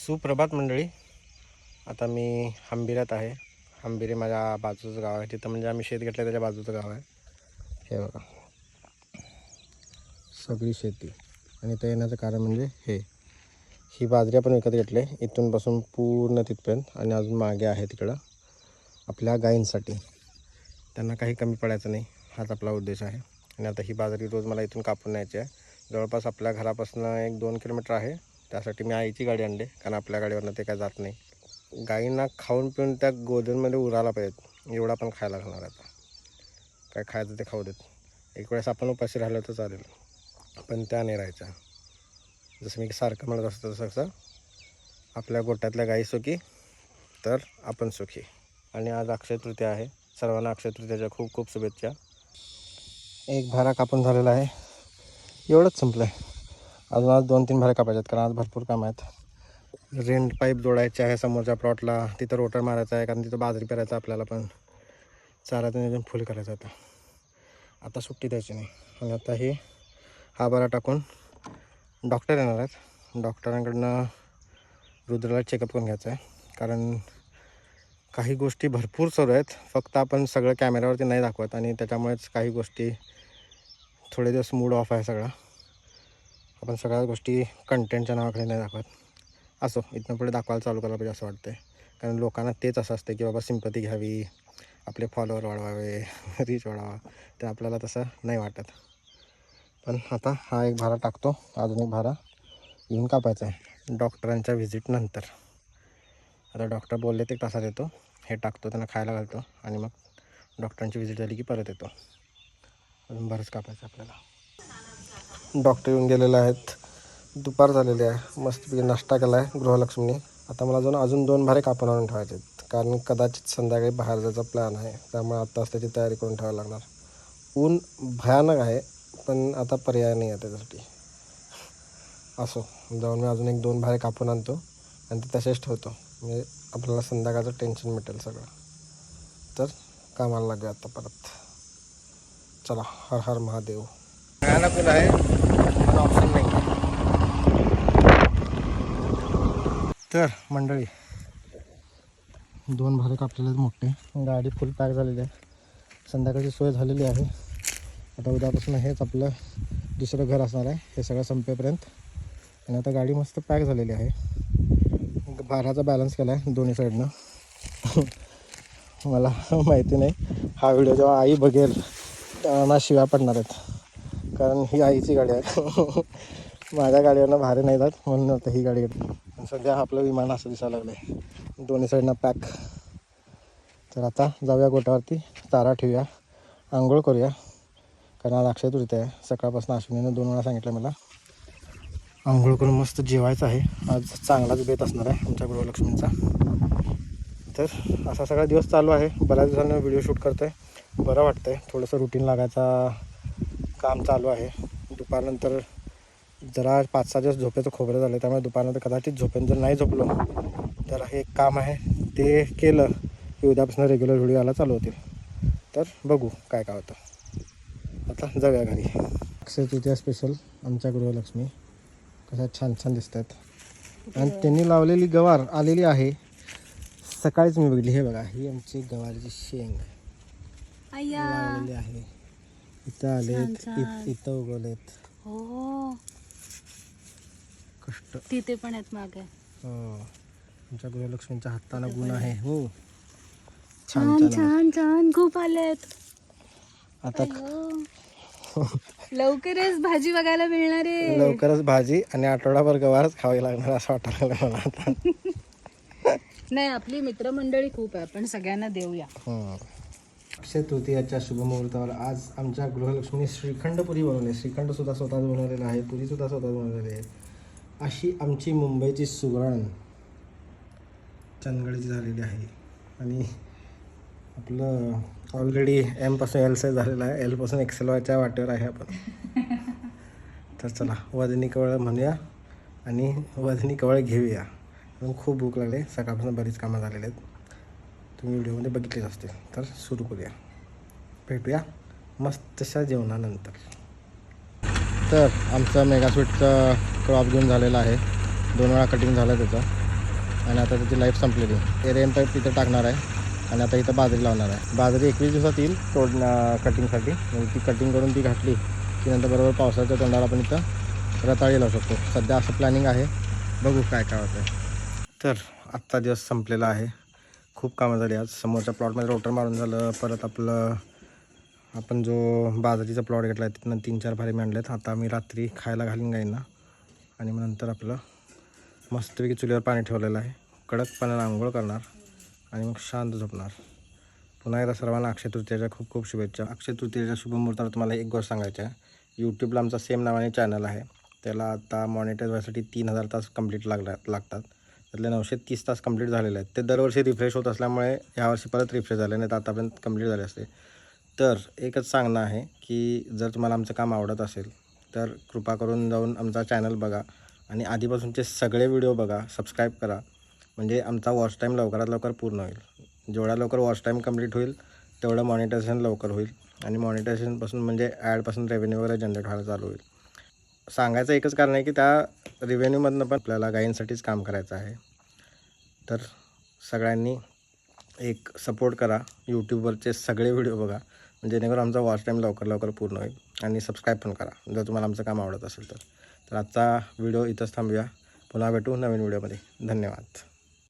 सुप्रभात मंडळी. आता मी हंबिरात आहे. हंबिरे माझ्या बाजूचं गाव आहे. तिथं म्हणजे आम्ही शेत घेतलं त्याच्या बाजूचं गाव आहे. हे बघा सगळी शेती. आणि इथं येण्याचं कारण म्हणजे ही बाजरी आपण विकत घेतली इथून पासून पूर्ण तिथपर्यंत. आणि अजून मागे आहे तिकडं आपल्या गायींसाठी, त्यांना काही कमी पडायचं नाही हाच आपला उद्देश आहे. आणि आता ही बाजरी रोज मला इथून कापून न्यायची आहे. जवळपास आपल्या घरापासून 1-2 किलोमीटर आहे. त्यासाठी मी आईची गाडी आणली, कारण आपल्या गाडीवरनं ते काय जात नाही. गाईंना खाऊन पिऊन त्या गोधनमध्ये उरायला पाहिजेत, एवढा पण खायला लागणार. आता काय खायचं ते खाऊ देत. एक वेळेस आपण उपाशी राहिलो तर चालेल, पण त्या नाही राहायच्या. जसं मी सारखं म्हणत असतो तसं आपल्या गोट्यातल्या गाई सुखी तर आपण सुखी. आणि आज अक्षय तृतीया आहे. सर्वांना अक्षय तृतीयाच्या खूप खूप शुभेच्छा. एक भारा कापून झालेला आहे, एवढंच संपलं आहे. अजून आज 2-3 भारे कापायचे आहेत, कारण आज भरपूर काम आहेत. रेंट पाईप जोडायचे आहे समोरच्या प्लॉटला, तिथं रोटर मारायचा आहे, कारण तिथं बाजरी पेरायचं आपल्याला. पण चाराचं नियोजन फुल करायचं आता सुट्टी द्यायची नाही. आणि आता हा बारा टाकून डॉक्टर येणार आहेत. डॉक्टरांकडनं रुद्राला चेकअप करून घ्यायचं आहे, कारण काही गोष्टी भरपूर सुरू आहेत. फक्त आपण सगळं कॅमेऱ्यावरती नाही दाखवत, आणि त्याच्यामुळेच काही गोष्टी थोडे दिवस मूड ऑफ आहे सगळा. आपण सगळ्या गोष्टी कंटेंटच्या नावाकडे नाही दाखवत. असो, इथनं पुढे दाखवायला चालू करायला पाहिजे असं वाटतं आहे. कारण लोकांना तेच असं असतं की बाबा सिंपती घ्यावी, आपले फॉलोअर वाढवावे, रीच वाढवा. तर आपल्याला तसं नाही वाटत. पण आता हा एक भारा टाकतो, अजून एक भारा येऊन कापायचा आहे डॉक्टरांच्या व्हिजिटनंतर. आता डॉक्टर बोलले ते तासात येतो, हे टाकतो, त्यांना खायला घालतो, आणि मग डॉक्टरांची व्हिजिट झाली की परत येतो. अजून बरंच कापायचं आपल्याला. डॉक्टर येऊन गेलेले आहेत, दुपार झालेली आहे. मस्तपैकी नाश्ता केला आहे गृहलक्ष्मीने. आता मला अजून 2 भारे कापून आणून ठेवायचे आहेत, कारण कदाचित संध्याकाळी बाहेर जायचा प्लॅन आहे. त्यामुळे आत्ताच त्याची तयारी करून ठेवायला लागणार. ऊन भयानक आहे, पण आता पर्याय नाही आहे त्याच्यासाठी. असो, जाऊन मी अजून 1-2 भारे कापून आणतो आणि ते तसेच ठेवतो. म्हणजे आपल्याला संध्याकाळचं टेन्शन मिटेल सगळं. तर कामाला लागूया आता परत. चला, हर हर महादेव. भयानक आहे, पण ऑप्शन नाही. तर मंडळी, 2 भारे कापलेले आहेत मोठे. गाडी फुल पॅक झालेली आहे. संध्याकाळची सोय झालेली आहे. आता उद्यापासून हेच आपलं दुसरं घर असणार आहे, हे सगळं संपेपर्यंत. आणि आता गाडी मस्त पॅक झालेली आहे. भाराचा बॅलन्स केला आहे दोन्ही साईडनं. मला माहिती नाही हा व्हिडिओ जेव्हा आई बघेल ना शिव्या पडणार आहेत, कारण ही आईची गाडी आहे. माझ्या गाडीवरनं भारे नाही जात, म्हणून आता ही गाडी घेतली. पण सध्या आपलं विमान असं दिसायला लागलं आहे, दोन्ही साईडनं पॅक. तर आता जाऊया गोट्यावरती, चारा ठेवूया, आंघोळ करूया, कारण आज अक्षय तृतीया आहे. सकाळपासून अश्विनीनं 2 वेळा सांगितलं मला. आंघोळ करून मस्त जेवायचं आहे. आज चांगलाच बेत असणार आहे आमच्या गृहलक्ष्मींचा. तर असा सगळा दिवस चालू आहे. बऱ्याच दिवसांनी व्हिडिओ शूट करतो आहे, बरं वाटतं आहे. थोडंसं रुटीन लागायचा काम चालू आहे. दुपारनंतर जरा 5-6 दिवस झोपेचं खोबरं झालं, त्यामुळे दुपारनंतर कदाचित झोपेन. जर नाही झोपलो तर हे एक काम आहे, ते केलं की उद्यापासून रेग्युलर व्हिडिओ यायला चालू होतील. तर बघू काय काय होतं. आता जाऊया घरी. अक्षय तृतीया स्पेशल आमच्या गृहलक्ष्मी कशा छान छान दिसत आहेत. आणि त्यांनी लावलेली गवार आलेली आहे, सकाळीच मी बघितली. हे बघा, ही आमची गवारची शेंग लावलेली आहे. इथं आलेत, इथं उगवलेत. हो, कष्ट तिथे पण आहेत मागे. हो, आमच्या गृहलक्ष्मीच्या हाताला गुण आहे. हो, छान छान छान खूप आलेत. आता लवकरच भाजी बघायला मिळणार आहे. लवकरच भाजी आणि आठवडाभर गवारच खावी लागणार असं वाटायला लागलं मला आता. नाही, आपली मित्रमंडळी खूप आहे, पण सगळ्यांना देऊया. अक्षय तृतीयाच्या शुभमुहूर्तावर आज आमच्या गृहलक्ष्मीने श्रीखंड पुरी बनवली. श्रीखंड सुद्धा स्वतःच बनवलेला आहे, पुरी सुद्धा स्वतःच बनवलेली आहे. अशी आमची मुंबईची सुगरण चंदगडची झालेली आहे. आणि आपलं ऑलरेडी एमपासून एल साईज झालेला आहे, एलपासून एक्सेल व्हायच्या वाटेवर आहे आपण. तर चला, वजनी कवळ म्हणूया आणि वजनी कवळ घेऊया. पण खूप भूक लागली, सकाळपासून बरीच कामं झालेली आहेत, तुम्ही व्हिडिओमध्ये बघितलेच असतील. तर सुरू करूया, भेटूया मस्तशा जेवणानंतर. तर आमचा मेगास्वीटचा क्रॉप घेऊन झालेला आहे, 2 वेळा कटिंग झालं त्याचं. आणि आता त्याची लाईफ संपलेली. ते रेन पाईप तिथं टाकणार आहे आणि आता इथं बाजरी लावणार आहे. बाजरी 21 दिवसात येईल कटिंगसाठी. म्हणजे ती कटिंग करून ती घातली की नंतर बरोबर पावसाच्या तोंडाला आपण इथं रताळी लावू शकतो. सध्या असं प्लॅनिंग आहे, बघू काय काय होतं आहे. तर आजचा दिवस संपलेला आहे. खूप कामं झाली आज. समोरच्या प्लॉटमध्ये रोटर मारून झालं. परत आपण जो बाजरीचा प्लॉट घेतला आहे तिथनं 3-4 भारी आणलेत. आता आम्ही रात्री खायला घालून गाईंना आणि मग नंतर आपलं मस्तपैकी चुलीवर पाणी ठेवलेलं आहे. कडक पाण्यानं आंघोळ करणार आणि मग शांत झोपणार. पुन्हा एकदा सर्वांना अक्षय तृतीयेच्या खूप खूप शुभेच्छा. अक्षय तृतीयेच्या शुभमुहूर्तावर तुम्हाला एक गोष्ट सांगायची आहे. यूट्यूबला आमचा सेम नावाने चॅनल आहे. त्याला आता मॉनिटाईज व्हायसाठी 3000 तास कंप्लीट लागतात. त्यातले 930 तास कंप्लीट झालेले आहेत. ते दरवर्षी रिफ्रेश होत असल्यामुळे यावर्षी परत रिफ्रेश झाले नाही तर आतापर्यंत कंप्लीट झाले असते. तर एकच सांगणं आहे की जर तुम्हाला आमचं काम आवडत असेल तर कृपा करून जाऊन आमचा चॅनल बघा आणि आधीपासूनचे सगळे व्हिडिओ बघा, सबस्क्राईब करा. म्हणजे आमचा वॉच टाईम लवकरात लवकर पूर्ण होईल. जेवढा लवकर वॉच टाईम कंप्लीट होईल तेवढं मॉनिटायझेशन लवकर होईल आणि मॉनिटायझेशनपासून म्हणजे ॲडपासून रेव्हेन्यू वगैरे जनरेट व्हायला चालू होईल. सांगायचं एकच कारण आहे की त्या रेव्हेन्यूमधनं पण आपल्याला गायींसाठीच काम करायचं आहे. तर सगळ्यांनी एक सपोर्ट करा. यूट्यूबवरचे सगळे व्हिडिओ बघा म्हणजे जेणेकरून आमचा वॉच टाईम लवकर पूर्ण होईल आणि सबस्क्राईब पण करा जर तुम्हाला आमचं काम आवडत असेल तर. आजचा व्हिडिओ इथंच थांबूया. पुन्हा भेटू नवीन व्हिडिओमध्ये. धन्यवाद.